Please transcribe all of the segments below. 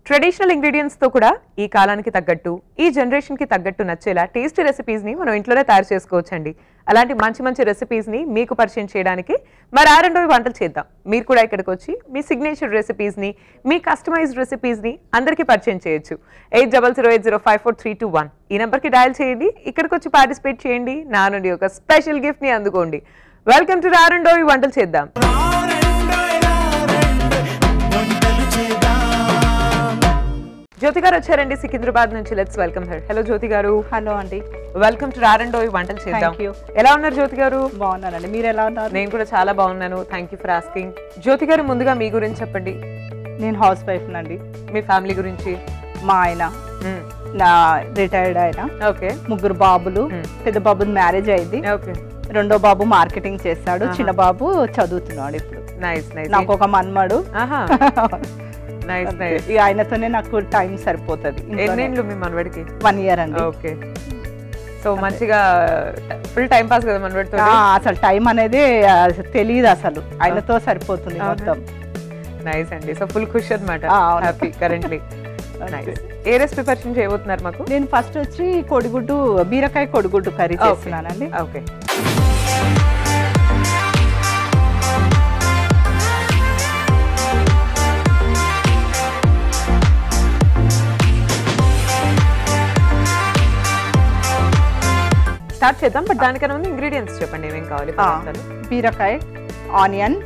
Traditional ingredients తో కూడా ఈ కాలానికి తగ్గట్టు ఈ జనరేషన్ కి తగ్గట్టు నచ్చేలా టేస్టీ రెసిపీస్ ని మనం ఇంట్లోనే తయారు చేసుకోవచ్చండి. అలాంటి మంచి మంచి రెసిపీస్ ని మీకు పరిచయం చేయడానికి మరి ఆరండోవి వంటలు చేద్దాం. మీరు కూడా ఇక్కడికి వచ్చి మీ సిగ్నేచర్ రెసిపీస్ ని మీ కస్టమైజ్డ్ రెసిపీస్ ని అందరికీ పరిచయం చేయొచ్చు. 8008054321 ఈ నెంబర్ కి డయల్ చేయండి. ఇక్కడికి వచ్చి పార్టిసిపేట్ చేయండి. నా నుండి ఒక స్పెషల్ గిఫ్ట్ ని అందుకోండి. వెల్కమ్ టు ఆరండోవి వంటలు చేద్దాం. జ్యోతి గారు వచ్చారండి సికింద్రాబాద్ నుంచి. Let's welcome her. హలో జ్యోతి గారు. హలో అండి. వెల్కమ్ టు ఆరండోవి వంటలు చేద్దాం. ఎలా ఉన్నారు జ్యోతి గారు? బాగున్నానండి. మీరు ఎలా ఉన్నారు? నేను కూడా చాలా బాగున్నాను. Thank you for asking. Jyothi గారు ముందుగా మీ గురించి చెప్పండి. నేను హౌస్ వైఫ్ నండి. మీ ఫ్యామిలీ గురించి? మా ఆయన నా రిటైర్డ్ ఆయన. ఓకే. 3 బాబులు. పెద్ద బాబు మ్యారేజ్ అయింది. ఓకే. రెండో బాబు మార్కెటింగ్ చేస్తాడు. చిన్న బాబు చదువుతున్నాడు ఇప్పుడు. Nice nice. నాకు ఒక మన్మడు. Nice nice. ఆయనతోనే నాకు టైం సరిపోతుంది. ఎన్నేళ్ళు మీ మనవడికి? 1 year అండి. ఓకే. సో మంచిగా ఫుల్ టైం పాస్ కదా మనవడితో? అసలు టైం అనేది తెలియదు అసలు. ఆయనతో సరిపోతుంది మొత్తం. నైస్ అండి. సో ఫుల్ ఖుష్ అన్నమాట. Happy currently. నైస్. ఏ రెసిపీ పరిచయం చేయబోతున్నారు మాకు? నేను ఫస్ట్ వచ్చి కోడిగుడ్డు, బీరకాయ కోడిగుడ్డు కర్రీ చేస్తున్నానండి. ఓకే. స్టార్ట్ చేద్దాం. బట్ దానికన్నా ముందు ఇంగ్రీడియంట్స్ చెప్పండి, ఏమేం కావాలి? బీరకాయ, ఆనియన్,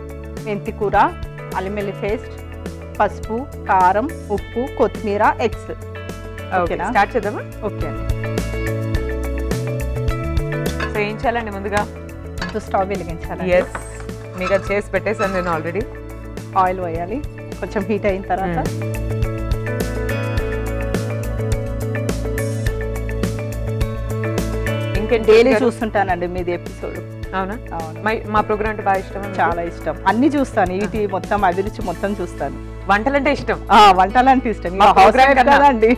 మెంతి కూర, అల్లం వెల్లుల్లి పేస్ట్, పసుపు, కారం, ఉప్పు, కొత్తిమీర, ఎగ్స్. ఓకేనా? స్టార్ట్ చేద్దామా? ఓకే అండి. సో ఏం చేయాలండి ముందుగా? స్టవ్ వెలిగించాలి. ఎస్, మీకు అది చేసి పెట్టేసాను నేను ఆల్రెడీ. ఆయిల్ వేయాలి. కొంచెం హీట్ అయిన తర్వాత డైలీ చూస్తుంటానండి మీది ఎపిసోడ్. అవునా? మా ప్రోగ్రామ్ అంటే బాగా ఇష్టం. చాలా ఇష్టం. అన్ని చూస్తాను. ఈటీ మొత్తం, అభిరుచి మొత్తం చూస్తాను. వంటలంటే ఇష్టం? వంటలంటే ఇష్టం. కదండి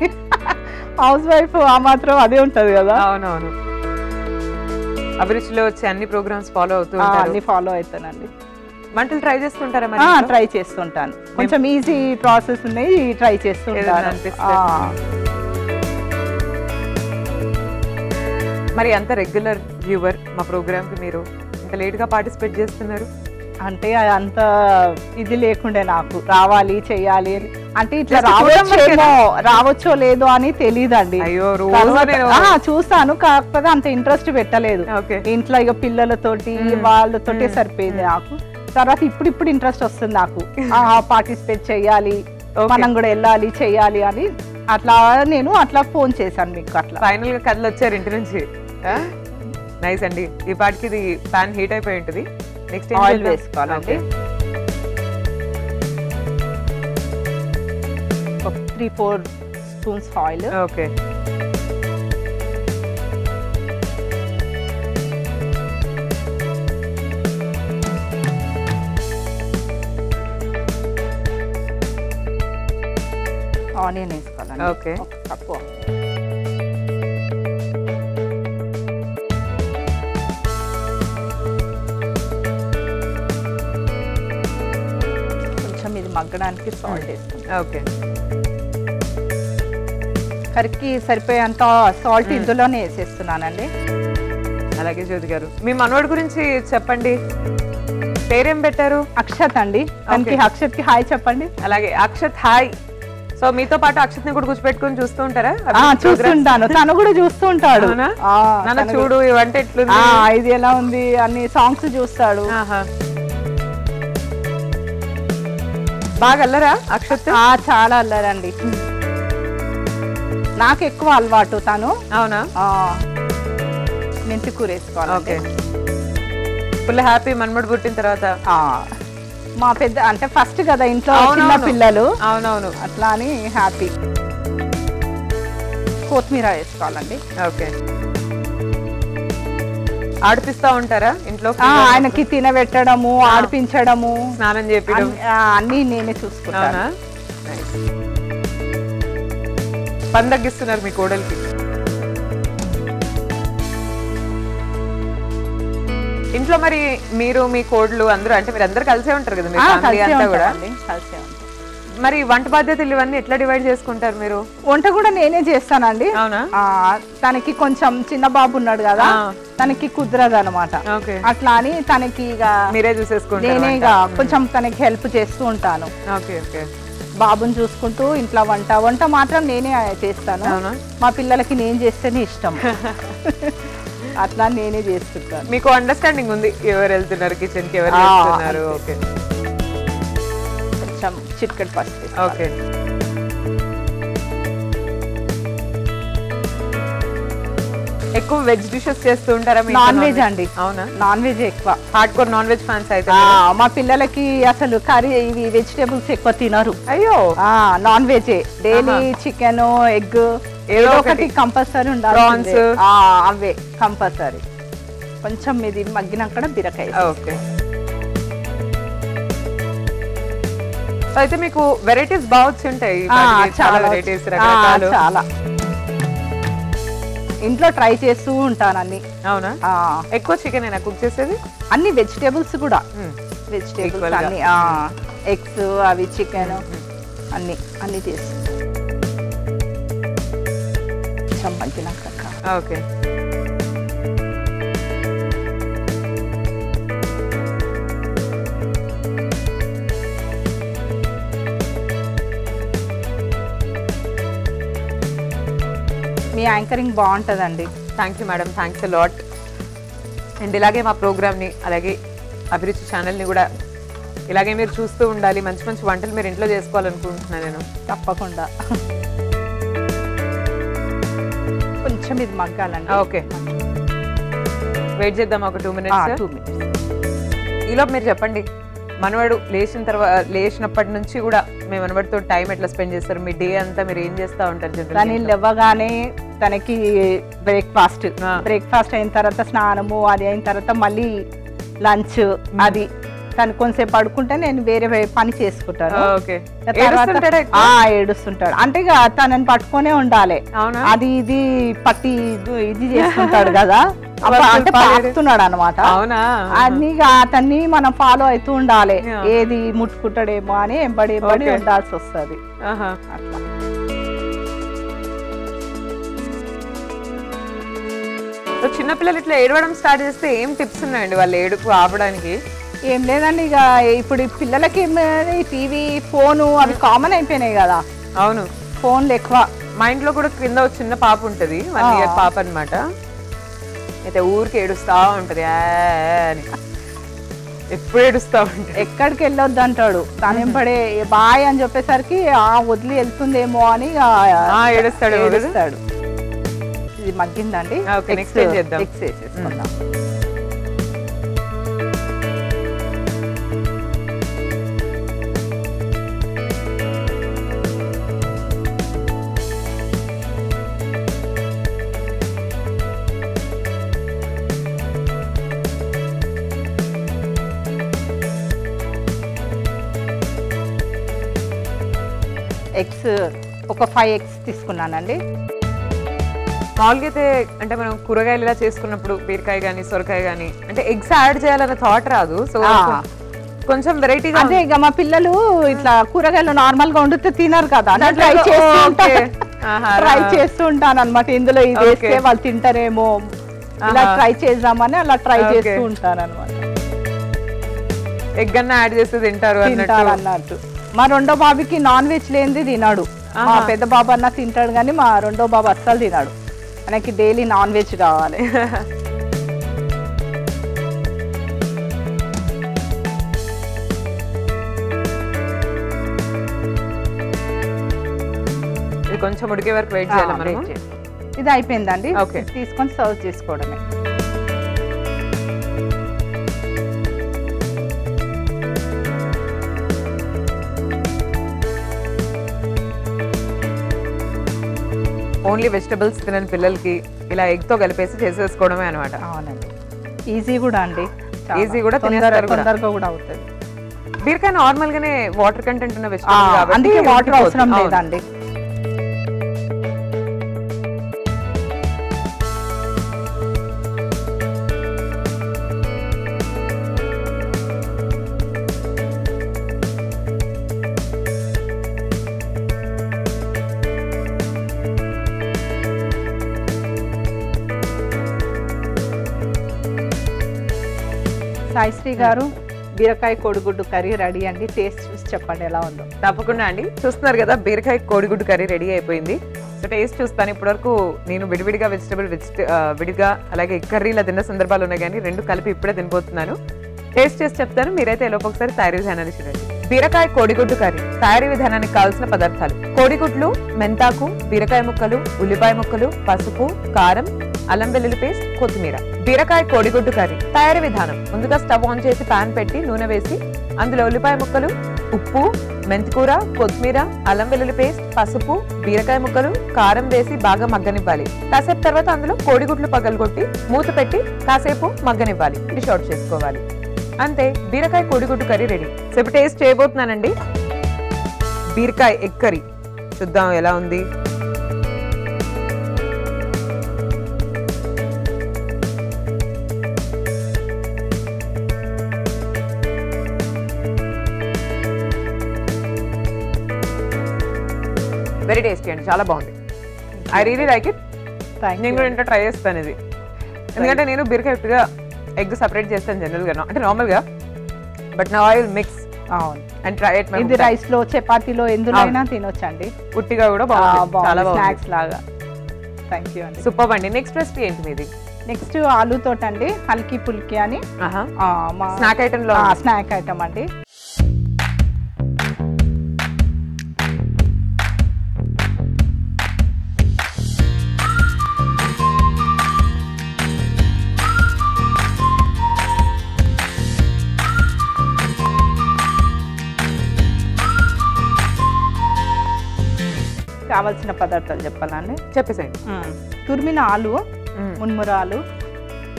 హౌస్ వైఫ్ ఆ మాత్రం అదే ఉంటది కదా. అవునవును. అభిరుచిలో వచ్చే అన్ని ప్రోగ్రామ్స్ ఫాలో అవుతూ అన్ని ఫాలో అవుతానండి. వంటలు ట్రై చేస్తుంటారా? ట్రై చేస్తుంటాను. కొంచెం ఈజీ ప్రాసెస్ ఉన్నాయి, ట్రై చేస్తుంటాను. మరి అంత రెగ్యులర్ వ్యూవర్ మా ప్రోగ్రామ్ కి మీరు ఇంత లేట్ గా పార్టిసిపేట్ చేస్తున్నారు అంటే అంత ఇది లేకుండే నాకు రావాలి చెయ్యాలి అంటే ఇట్లా రావచ్చో లేదో అని తెలియదండి. చూస్తాను, కాకపోతే అంత ఇంట్రెస్ట్ పెట్టలేదు. ఇంట్లో ఇక పిల్లలతోటి వాళ్ళతోటే సరిపోయింది నాకు. తర్వాత ఇప్పుడు ఇంట్రెస్ట్ వస్తుంది నాకు. పార్టిసిపేట్ చెయ్యాలి, మనం కూడా వెళ్ళాలి చెయ్యాలి అని అట్లా నేను అట్లా ఫోన్ చేశాను మీకు. అట్లా ఫైనల్ గా కథలు వచ్చారు ఇంటి నుంచి. నైస్ అండి. ఈ పాటికి ఇది పాన్ హీట్ అయిపోయి ఉంటుంది. నెక్స్ట్ ఆయిల్ వేసుకోవాలండి. 3-4 స్పూన్స్ ఆయిల్. ఓకే. ఆనియన్ వేసుకోవాలండి. ఓకే. తక్కువ. కొంచెం ఇది మగ్గడానికి సాల్ట్ వేసుకుంటాం. ఓకే. కర్రీకి సరిపోయేంత సాల్ట్ ఇందులోనే వేసేస్తున్నానండి. అలాగే జ్యోతి గారు, మీ మనవడి గురించి చెప్పండి. పేరేం పెట్టారు? అక్షత్ అండి. అక్షత్ కి హాయ్ చెప్పండి. అలాగే అక్షత్ హాయ్. సో మీతో పాటు అక్షత్ ని కూడా కూర్చోపెట్టుకుని చూస్తూ ఉంటారా? చూస్తుంటాను. తను కూడా చూస్తూ ఉంటాడు. చూడు ఇవంటే ఎట్లుంది, ఇది ఎలా ఉంది అన్ని సాంగ్స్ చూస్తాడు. బాగా అల్లరా అక్షత్? చాలా అల్లరండి. నాకు ఎక్కువ అలవాటు తను. అవునా? మెంతి కూర వేసుకోవాలి. ఓకే. ఫుల్ హ్యాపీ మనమడు పుట్టిన తర్వాత. మా పెద్ద అంటే ఫస్ట్ కదా ఇంట్లో చిన్న పిల్లలు. అవునవును. అట్లా అని హ్యాపీ. కొత్తిమీర వేసుకోవాలండి. ఓకే. ఆడిపిస్తా ఉంటారా ఇంట్లో? ఆయనకి తినబెట్టడము, ఆడిపించడము, స్నానం చేయడం అన్ని నేనే చూసుకుంటాను. పని తగ్గిస్తున్నారు మీ కోడలికి? ఇంట్లో మరి మీరు మీ కోడలు అందరూ అంటే మీరు అందరూ కలిసే ఉంటారు కదా మీ ఫ్యామిలీ అంతా కూడా? కలిసే ఉంటాం. మరి వంట బాధ్యతలు ఇవన్నీ ఎట్లా డివైడ్ చేసుకుంటారు మీరు? వంట కూడా నేనే చేస్తానండి. అవునా? తనకి కొంచెం చిన్న బాబు ఉన్నాడు కదా, తనకి కుదరదు అనమాట. అట్లా అని తనకి ఇక మీరే చూసేసుకుంటారు? నేనే ఇక కొంచెం తనకి హెల్ప్ చేస్తూ ఉంటాను. బాబుని చూసుకుంటూ ఇంట్లో వంట మాత్రం నేనే చేస్తాను. మా పిల్లలకి నేను చేస్తేనే ఇష్టం. అట్లా నేనే చేస్తుంటాను. మీకు అండర్స్టాండింగ్ ఉంది ఎవరు వెళ్తున్నారు కిచెన్ కి, ఎవరు వెళ్తున్నారు? ఓకే. కొంచెం చిట్కట్ పసుపు. ఓకే. ఎక్కువ వెజ్ డిషెస్ చేస్తూ ఉంటారా? నాన్ వెజ్ అండి. అవునా? నాన్ వెజ్ ఎక్కువ. Hard core non veg fans అయితే? మా పిల్లలకి అసలు కర్రీ ఇవి వెజిటేబుల్స్ ఎక్కువ తినరు. అయ్యో. Non veg daily chicken egg ఏదో ఒకటి కంపల్సరీ ఉండాలి. అవే కంపల్సరీ. కొంచెం ఇది మగ్గినాక బీరకాయ. ఓకే. అయితే మీకు వెరైటీస్ బాగా వచ్చి ఉంటాయి. చాలా వెరైటీస్, రకరకాలు. చాలా ఇంట్లో ట్రై చేస్తూ ఉంటాను అన్ని. అవునా? ఎక్కువ చికెన్ అయినా కుక్ చేసేది? అన్ని వెజిటేబుల్స్ కూడా. వెజిటేబుల్స్ అన్ని, ఎగ్స్ అవి చికెన్ అన్ని చేసి చంపంచినాక. ఓకే. మీ యాంకరింగ్ బాగుంటుందండి. Thank you madam, thanks a lot. And ఇలాగే మా ప్రోగ్రామ్ని అలాగే అభిరుచి ఛానల్ని కూడా ఇలాగే మీరు చూస్తూ ఉండాలి. మంచి మంచి వంటలు మీరు ఇంట్లో చేసుకోవాలనుకుంటున్నాను నేను. తప్పకుండా. కొంచెం ఇది మగ్గాలండి. ఓకే. వెయిట్ చేద్దాం ఒక 2 minutes. ఈలోపు మీరు చెప్పండి, మనవాడు లేచినప్పటి నుంచి కూడా మీ మనవాడితో టైం ఎట్లా స్పెండ్ చేస్తారు? మీ డే అంతా మీరు ఏం చేస్తూ ఉంటారు? తను లేవగానే తనకి బ్రేక్ఫాస్ట్ అయిన తర్వాత స్నానము అది అయిన తర్వాత మళ్ళీ లంచ్ అది తను కొంచెంసేపు పడుకుంటే నేను వేరే పని చేసుకుంటాను. ఏడుస్తుంటాడు అంటే తనని పట్టుకునే ఉండాలి. అది ఇది పట్టి ఇది చేస్తుంటాడు కదా, అంటే పాకుతున్నాడు అనమాట. అన్ని అతన్ని మనం ఫాలో అవుతూ ఉండాలి. ఏది ముట్టుకుంటాడేమో అని ఎంబడి ఉండాల్సి వస్తుంది. అట్లా చిన్నపిల్లలు ఇట్లా ఏడవడం స్టార్ట్ చేస్తే ఏం టిప్స్ ఉన్నాయండి వాళ్ళు ఏడుపు ఆపడానికి? ఏం లేదండి, ఇక ఇప్పుడు పిల్లలకి టీవీ ఫోను అవి కామన్ అయిపోయినాయి కదా. అవును, ఫోన్లు ఎక్కువ. మా ఇంట్లో కూడా కింద ఒక చిన్న పాప ఉంటది, 1 year పాప అనమాట. అయితే ఊరికి ఏడుస్తా ఉంటది అని, ఎప్పుడు ఏడుస్తా ఉంటది. ఎక్కడికి వెళ్ళొద్దు అంటాడు. తనేంపడే బాయ్ అని చెప్పేసరికి వదిలి వెళ్తుందేమో అని ఏడుస్తాడు. ఇది మగ్గిందండి. ఎక్స్ వేసేసుకుందాం. ఎగ్స్ ఒక 5 eggs తీసుకున్నానండి. మామూలుగా అయితే అంటే మనం కూరగాయలు ఇలా చేసుకున్నప్పుడు బీరకాయ కానీ సొరకాయ కానీ అంటే ఎగ్స్ యాడ్ చేయాలన్న థాట్ రాదు. సో కొంచెం వెరైటీగా. అదే ఇక మా పిల్లలు ఇట్లా కూరగాయలు నార్మల్ గా వండితే తినరు కదా, ట్రై చేస్తూ ఉంటాను అనమాట. ఇందులో ఇది వేస్తే వాళ్ళు తింటారేమో, ఇలా ట్రై చేద్దామని అలా ట్రై చేస్తూ ఉంటాను అనమాట. ఎగ్ అన్న యాడ్ చేస్తే తింటారు అన్నట్టు. మా రెండో బాబుకి నాన్ వెజ్ లేనిది తినాడు. మా పెద్ద బాబు అన్న తింటాడు కానీ మా రెండో బాబు అస్సలు తినాడు. ఆయనకి డైలీ నాన్ వెజ్ కావాలి. ఇది కొంచెం ఉడికే వరకు వెయిట్ చేయాలి మనం. ఇది అయిపోయిందండి, తీసుకొని సర్వ్ చేసుకోవడమే. ఓన్లీ వెజిటబుల్స్ తినని పిల్లలకి ఇలా ఎగ్ తో కలిపేసి చేసేసుకోవడమే అనమాట. అవునండి, ఈజీ కూడా అండి. ఈజీ కూడా తొందరగా కూడా అవుతుంది. బీరకాయ నార్మల్ గానే వాటర్ కంటెంట్ ఉన్న వెజిటబుల్ కాబట్టి అందుకే వాటర్ అవసరం లేదండి. సాయిశ్రీ గారు బీరకాయ కోడిగుడ్డు కర్రీ రెడీ అండి. టేస్ట్ చూసి చెప్పండి ఎలా ఉందో. తప్పకుండా అండి. చూస్తున్నారు కదా బీరకాయ కోడిగుడ్డు కర్రీ రెడీ అయిపోయింది. సో టేస్ట్ చూస్తాను. ఇప్పటివరకు నేను విడివిడిగా విడిగా అలాగే కర్రీలా తిన్న సందర్భాలు ఉన్నాయి, కానీ రెండు కలిపి ఇప్పుడే తినబోతున్నాను. టేస్ట్ చేసి చెప్తాను, మీరైతే ఎలోపు ఒకసారి తయారీ విధానాన్ని చూడండి. బీరకాయ కోడిగుడ్డు కర్రీ తయారీ విధానానికి కావాల్సిన పదార్థాలు: కోడిగుడ్లు, మెంతాకు, బీరకాయ ముక్కలు, ఉల్లిపాయ ముక్కలు, పసుపు, కారం, అల్లం వెల్లుల్లి పేస్ట్, కొత్తిమీర. బీరకాయ కోడిగుడ్డు కర్రీ తయారీ విధానం: ముందుగా స్టవ్ ఆన్ చేసి పాన్ పెట్టి నూనె వేసి అందులో ఉల్లిపాయ ముక్కలు, ఉప్పు, మెంతికూర, కొత్తిమీర, అల్లం వెల్లుల్లి పేస్ట్, పసుపు, బీరకాయ ముక్కలు, కారం వేసి బాగా మగ్గనివ్వాలి. కాసేపు తర్వాత అందులో కోడిగుడ్లు పగలగొట్టి మూత పెట్టి కాసేపు మగ్గనివ్వాలి. డిష్ అవుట్ చేసుకోవాలి. అంతే, బీరకాయ కోడిగుడ్డు కర్రీ రెడీ. సో ఇప్పుడు టేస్ట్ చేయబోతున్నానండి బీరకాయ ఎగ్ కర్రీ. చూద్దాం ఎలా ఉంది. వెరీ టేస్టీ అండి, చాలా బాగుంది. I really like it. నేను కూడా ఇంట్లో ట్రై చేస్తాను ఇది. ఎందుకంటే నేను బీరకాయ ఉట్టిగా ఎగ్ సపరేట్ చేస్తాను జనరల్గా, అంటే నార్మల్గా. బట్ నా oil mix and try it. ఇది రైస్ లో, చపాతీలో ఎందులోనైనా తినొచ్చండి. ఉట్టిగా కూడా బాగుంది, చాలా బాగుంది. స్నాక్స్ లాగా. థ్యాంక్ యూ అండి. సూపర్ అండి. నెక్స్ట్ రెసిపీ ఏంటి మీది? నెక్స్ట్ ఆలూ తోట అండి, హల్కీ పుల్కి అని స్నాక్ ఐటమ్ లో స్నాక్ ఐటమ్ అండి. కావాల్సిన పదార్థాలు చెప్పాలండి. చెప్పేసేయండి. తురిమిన ఆలు, మున్మురాలు,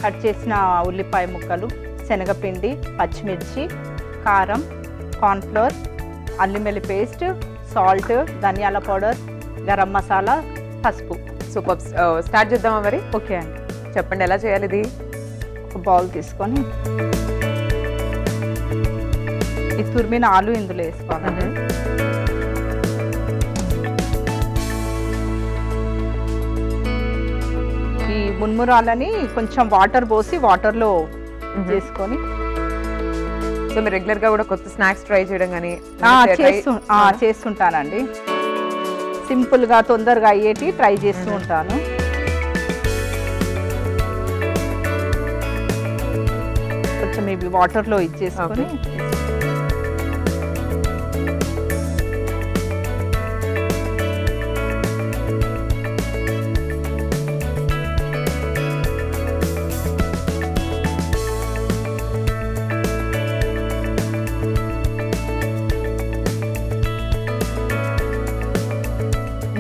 కట్ చేసిన ఉల్లిపాయ ముక్కలు, శనగపిండి, పచ్చిమిర్చి, కారం, కార్న్ఫ్లోర్, అల్లం వెల్లుల్లి పేస్ట్, సాల్ట్, ధనియాల పౌడర్, గరం మసాలా, పసుపు. సూపర్. స్టార్ట్ చేద్దామా మరి? ఓకే అండి. చెప్పండి ఎలా చేయాలి ఇది. ఒక బౌల్ తీసుకొని ఈ తురిమిన ఆలు ఇందులో వేసుకోవాలి. ఈ మున్మురాలని కొంచెం వాటర్ పోసి వాటర్లో చేసుకొని. సో మీరు రెగ్యులర్ గా కూడా కొత్త స్నాక్స్ ట్రై చేయడం కానీ చేస్తుంటానండి. సింపుల్ గా తొందరగా అయ్యేటి ట్రై చేస్తూ ఉంటాను. కొంచెం ఇవి వాటర్లో ఇచ్చేసుకొని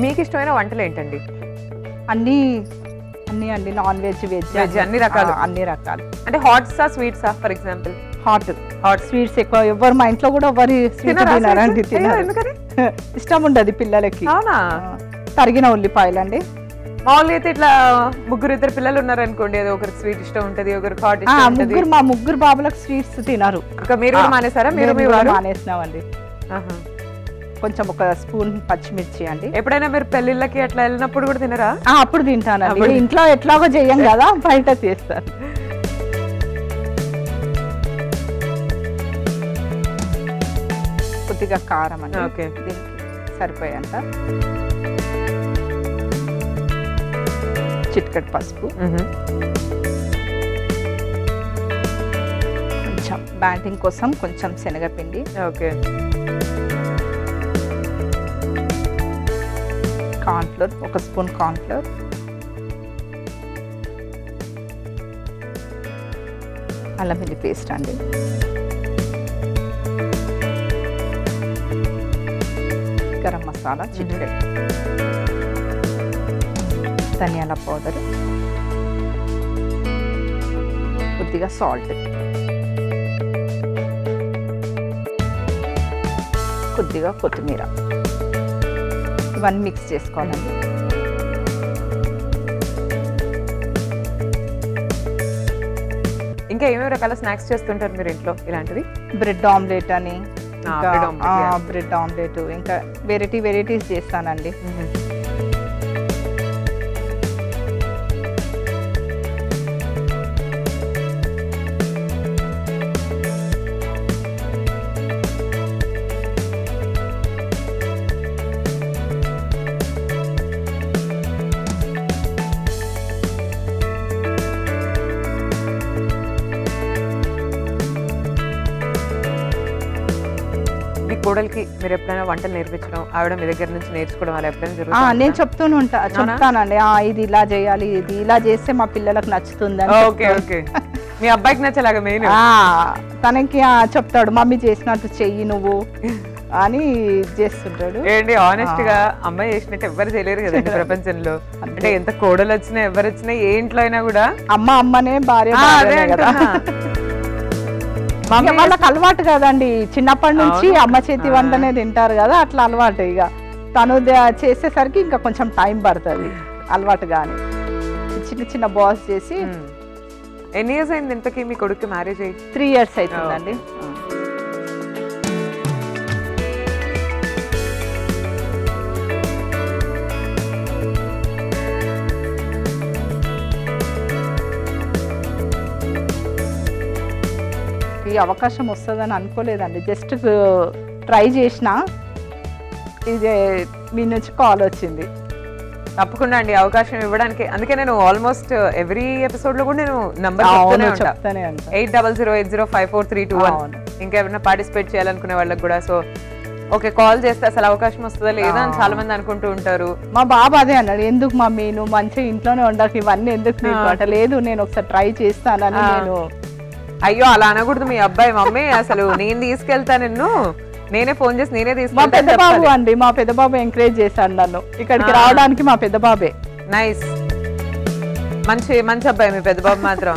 మీకు ఇష్టమైన వంటలు ఏంటండి? అన్ని అండి, నాన్ వెజ్, వెజ్ అన్ని రకాలు. అన్ని రకాలు అంటే హాట్సా స్వీట్సా? ఫర్ ఎగ్జాంపుల్ హాట్ స్వీట్స్ ఎక్కువ. ఎవరు మా ఇంట్లో కూడా ఎవరు స్వీట్ తినారండి. ఇష్టం ఉండదు పిల్లలకి. అవునా? తరిగిన ఉల్లిపాయలు అండి. మామూలుగా అయితే ఇట్లా ఇద్దరు పిల్లలు ఉన్నారు అనుకోండి, అది ఒకరికి స్వీట్ ఇష్టం ఉంటది, ఒకరికి హాట్ ఇష్టం ఉంటది. మా ముగ్గురు బాబులకు స్వీట్స్ తినరు. మీరు కూడా మానేసారా? మీరు మానేసినామండి. కొంచెం ఒక స్పూన్ పచ్చిమిర్చి అండి. ఎప్పుడైనా మీరు పెళ్లిళ్ళకి అట్లా వెళ్ళినప్పుడు కూడా తినరా? అప్పుడు తింటానండి. ఇంట్లో ఎట్లాగో చెయ్యం కదా, బయట చేస్తాను. కొద్దిగా కారం అండి. ఓకే, దీనికి సరిపోయేంత. చిటికెడు పసుపు, కొంచెం బ్యాటింగ్ కోసం కొంచెం శనగపిండి. ఓకే, కార్న్ఫ్లోర్, ఒక స్పూన్ కార్న్ఫ్లోర్, అల్లం వెల్లుల్లి పేస్ట్ అండి, గరం మసాలా చిటికెడు, ధనియాల పౌడర్, కొద్దిగా సాల్ట్, కొద్దిగా కొత్తిమీర. ఇవన్నీ మిక్స్ చేసుకోవాలండి. ఇంకా ఏమేమి రకాల స్నాక్స్ చేస్తుంటారు మీరు ఇంట్లో ఇలాంటివి? బ్రెడ్ ఆమ్లెట్ అని, బ్రెడ్ ఆమ్లెట్, ఇంకా వెరైటీస్ చేస్తానండి. కోడలికి మీరు ఎప్పుడైనా వంటలు నేర్పించడం, ఆవిడ మీ దగ్గర నుంచి నేర్చుకోవడం అలా ఎప్పుడైనా జరుగుతుందా? నేను చెప్తానండి, ఇది ఇలా చేయాలి, ఇది ఇలా చేస్తే మా పిల్లలకు నచ్చుతుంది. Okay okay. మీ అబ్బాయికి నచ్చేలాగా మెయిన్ తనకి చెప్తాడు, మమ్మీ చేసినట్టు చెయ్యి నువ్వు అని చేస్తుంటాడు. ఏంటి ఆనెస్ట్ గా అమ్మాయి చేసినట్టు ఎవరు చేయలేరు కదండి ప్రపంచంలో. అంటే ఎంత కోడలు వచ్చినా ఎవరు వచ్చినా ఏ ఇంట్లో అయినా కూడా అమ్మనే భార్య కదా. వాళ్ళకి అలవాటు కదండి, చిన్నప్పటి నుంచి అమ్మ చేతి వంటనే తింటారు కదా, అట్లా అలవాటు. ఇక తను చేసేసరికి ఇంకా కొంచెం టైం పడుతుంది అలవాటు. కానీ చిన్న చిన్న బాల్స్ చేసి. ఎన్ని ఇయర్స్ అయింది ఇంతకీ మీ కొడుకు మ్యారేజ్ అయ్యి? 3 years అవుతుందండి. ఈ అవకాశం వస్తుందని అనుకోలేదండి, జస్ట్ ట్రై చేసిన, ఇదే మీ నుంచి కాల్ వచ్చింది. తప్పకుండా అండి అవకాశం ఇవ్వడానికి. అందుకే నేను ఆల్మోస్ట్ ఎవ్రీ ఎపిసోడ్ లో కూడా నేను నంబర్ చెప్తానే ఉంటా, 8008054321. ఇంకెవరైనా పార్టిసిపేట్ చేయాలనుకునే వాళ్ళకి కూడా. సో ఓకే, కాల్ చేస్తే అసలు అవకాశం వస్తుందా లేదా అని చాలా మంది అనుకుంటూ ఉంటారు. మా బాబు అదే అన్నాడు, ఎందుకు మమ్మీ నువ్వు మంచిగా ఇంట్లోనే ఉండకు, ఇవన్నీ ఎందుకు నీకు? లేదు, నేను ఒకసారి ట్రై చేస్తానని. నేను అయ్యో అలా అనకూడదు. మీ అబ్బాయి మమ్మీ అసలు నేను తీసుకెళ్తా, నేనే ఫోన్ చేసి నేనే తీసుకెళ్తా. మా పెద్ద బాబు అండి, మా పెద్ద బాబు ఎంకరేజ్ చేశాడు నన్ను ఇక్కడికి రావడానికి. మా పెద్ద బాబే. నైస్, మంచి మంచి అబ్బాయి మీ పెద్ద బాబు మాత్రం.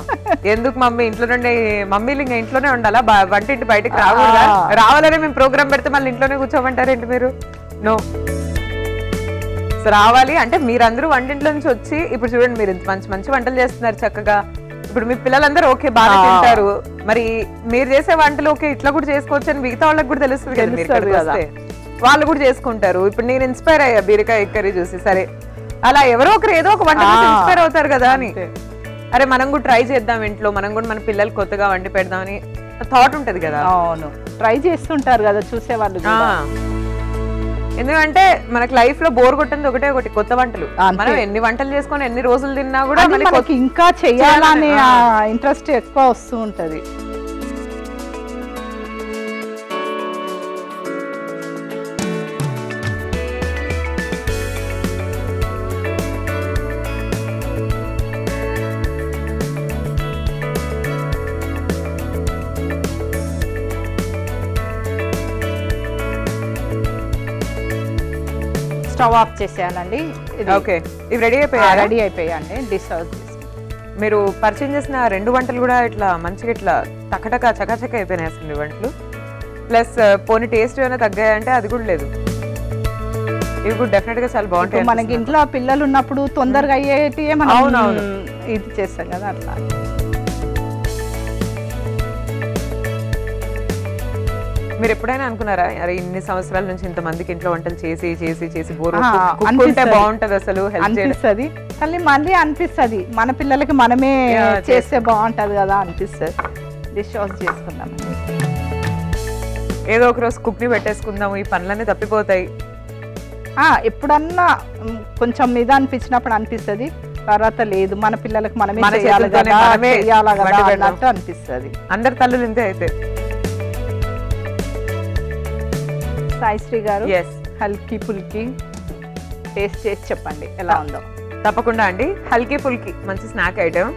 ఎందుకు మమ్మీ ఇంట్లో నుండి, మమ్మీలు ఇంకా ఇంట్లోనే ఉండాలా, వంటింటి బయటకు రావాలా? రావాలనే మేము ప్రోగ్రామ్ పెడితే మళ్ళీ ఇంట్లోనే కూర్చోమంటారేంటి మీరు? నో, రావాలి అంటే మీరందరూ వంటింట్లో నుంచి వచ్చి, ఇప్పుడు చూడండి మీరు మంచి మంచి వంటలు చేస్తున్నారు చక్కగా. ఇప్పుడు మీ పిల్లలందరూ ఓకే బాగా తింటారు, మరి మీరు చేసే వంటలు ఓకే ఇట్లా కూడా చేసుకోవచ్చు అని మిగతా వాళ్ళకి కూడా తెలుస్తుంది కదా. మీరు ఇక్కడికి వస్తే వాళ్ళు కూడా చేసుకుంటారు. ఇప్పుడు నేను ఇన్స్పైర్ అయ్యా బీరకాయ కర్రీ చూసి, సరే అలా ఎవరో ఒకరు ఏదో ఒక వంట ఇన్స్పైర్ అవుతారు కదా అని, అరే మనం కూడా ట్రై చేద్దాం ఇంట్లో, మనం కూడా మన పిల్లలు కొత్తగా వండి పెడదామని థాట్ ఉంటది కదా. అవును, ట్రై చేస్తుంటారు కదా చూసేవాళ్ళు. ఎందుకంటే మనకి లైఫ్ లో బోర్ కొట్టింది ఒకటి కొత్త వంటలు. మనం ఎన్ని వంటలు చేసుకొని ఎన్ని రోజులు తిన్నా కూడా మనకి ఇంకా చేయాలనే ఇంట్రెస్ట్ ఎక్కువ వస్తూ ఉంటది. స్టవ్ ఆఫ్ చేసేయాలండి. ఓకే, ఇవి రెడీ అయిపోయాయి? రెడీ అయిపోయాయండి. డిష్ అవుట్ చేసి మీరు పరిచయం చేసిన 2 వంటలు కూడా ఇట్లా మంచిగా ఇట్లా టకటక చకచక అయిపోయినాయి అసలు వంటలు. ప్లస్ పోనీ టేస్ట్ ఏమైనా తగ్గాయంటే అది కూడా లేదు. ఇవి కూడా డెఫినెట్ గా చాలా బాగుంటాయి. మనకి ఇంట్లో పిల్లలు ఉన్నప్పుడు తొందరగా అయ్యేటి మనం ఇది చేస్తాం కదా అట్లా. మీరు ఎప్పుడైనా అనుకున్నారా అరే ఇన్ని సంవత్సరాల నుంచి ఇంత మందికి ఇంట్లో వంటలు చేసి చేసి చేసి బోర్ అనుకుంటే బాగుంటది అసలు అనిపిస్తుంది, కానీ మళ్ళీ అనిపిస్తుంది మన పిల్లలకి మనమే చేస్తే బాగుంటది కదా అనిపిస్తుంది. డిష్ వాష్ చేసుకుందాం, ఏదో ఒక రోజు కుక్ని పెట్టేసుకుందాము, ఈ పనులన్నీ తప్పిపోతాయి. ఎప్పుడన్నా కొంచెం మీద అనిపించినప్పుడు అనిపిస్తుంది, తర్వాత లేదు మన పిల్లలకి మనమే చేయాలి కదా అన్నట్టు అనిపిస్తుంది. అందరి తల్లులు ఇంతే అయితే. సాయిశ్రీ గారు హల్కీ ఫుల్కీ టేస్ట్ చేసి చెప్పండి ఎలా ఉందో. తప్పకుండా అండి. హల్కీ ఫుల్కీ మంచి స్నాక్ ఐటమ్,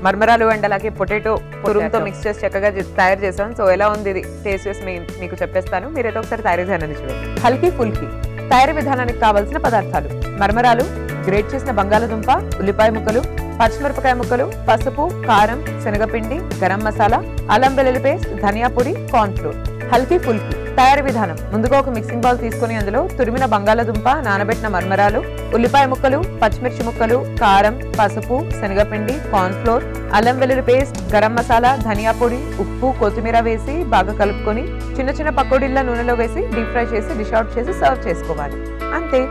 మర్మరాలు అండ్ అలాగే పొటాటో తురుముతో మిక్స్ చేసి చక్కగా తయారు చేసాం. సో ఎలా ఉంది ఇది టేస్ట్ చేసి మీకు చెప్పేస్తాను, మీరైతే ఒకసారి తయారు చేయాలని చూడండి. హల్కీ ఫుల్కీ తయారీ విధానానికి కావాల్సిన పదార్థాలు: మర్మరాలు, గ్రేట్ చేసిన బంగాళదుంప, ఉల్లిపాయ ముక్కలు, పచ్చిమిరపకాయ ముక్కలు, పసుపు, కారం, శనగపిండి, గరం మసాలా, అల్లం వెల్లుల్లి పేస్ట్, ధనియా పొడి, కార్న్ ఫ్లోర్. హల్కీ ఫుల్కీ తయారీ విధానం: ముందుగా ఒక మిక్సింగ్ బౌల్ తీసుకుని అందులో తురిమిన బంగాళదుంప, నానబెట్టిన మర్మరాలు, ఉల్లిపాయ ముక్కలు, పచ్చిమిర్చి ముక్కలు, కారం, పసుపు, శనగపిండి, కార్న్ ఫ్లోర్, అల్లం వెల్లుల్లి పేస్ట్, గరం మసాలా, ధనియా పొడి, ఉప్పు, కొత్తిమీర వేసి బాగా కలుపుకొని చిన్న చిన్న పకోడీల నూనెలో వేసి డీప్ ఫ్రై చేసి డిష్ అవుట్ చేసి సర్వ్ చేసుకోవాలి. అంతే,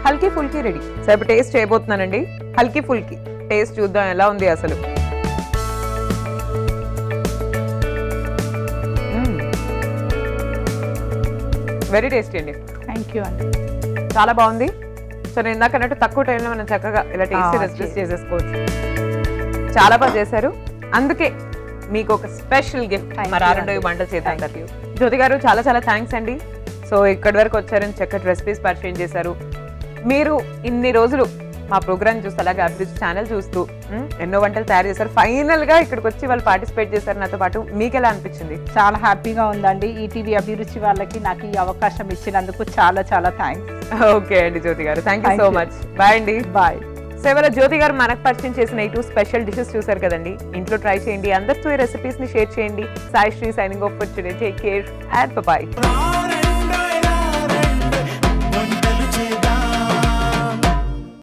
హల్కీ ఫుల్కీ రెడీ. సో ఇప్పుడు టేస్ట్ చేయబోతున్నానండి హల్కీ ఫుల్కీ. టేస్ట్ చూద్దాం ఎలా ఉంది అసలు. వెరీ టేస్టీ అండి. థ్యాంక్ యూ అండి, చాలా బాగుంది. సో నేను ఇందాక అన్నట్టు తక్కువ టైంలో మనం చక్కగా ఇలా టేస్టీ రెసిపీస్ చేసేసుకోవచ్చు. చాలా బాగా చేశారు, అందుకే మీకు ఒక స్పెషల్ గిఫ్ట్ మరి 2 వంటలు చేద్దాం. జ్యోతి గారు చాలా చాలా థ్యాంక్స్ అండి. సో ఇక్కడి వరకు వచ్చారని చక్కటి రెసిపీస్ పరిచయం చేశారు. మీరు ఇన్ని రోజులు మా ప్రోగ్రామ్ చూస్తూ అలాగే అభిరుచి ఛానల్ చూస్తూ ఎన్నో వంటలు తయారు చేశారు. ఫైనల్ గా ఇక్కడికి వచ్చి వాళ్ళు పార్టిసిపేట్ చేశారు నాతో పాటు. మీకు ఎలా అనిపించింది? చాలా హ్యాపీగా ఉందండి. ఈటీవీ అభిరుచి వాళ్ళకి నాకు ఈ అవకాశం ఇచ్చినందుకు చాలా చాలా థ్యాంక్స్. ఓకే అండి జ్యోతి గారు, thank you so much. Bye అండి. బాయ్. సో ఇవాళ జ్యోతి గారు మనకు పరిచయం చేసిన 2 స్పెషల్ డిషెస్ చూసారు కదండి. ఇంట్లో ట్రై చేయండి, అందరితో ఈ రెసిపీస్ ని షేర్ చేయండి. Sai Sri signing off for today. Take care and by.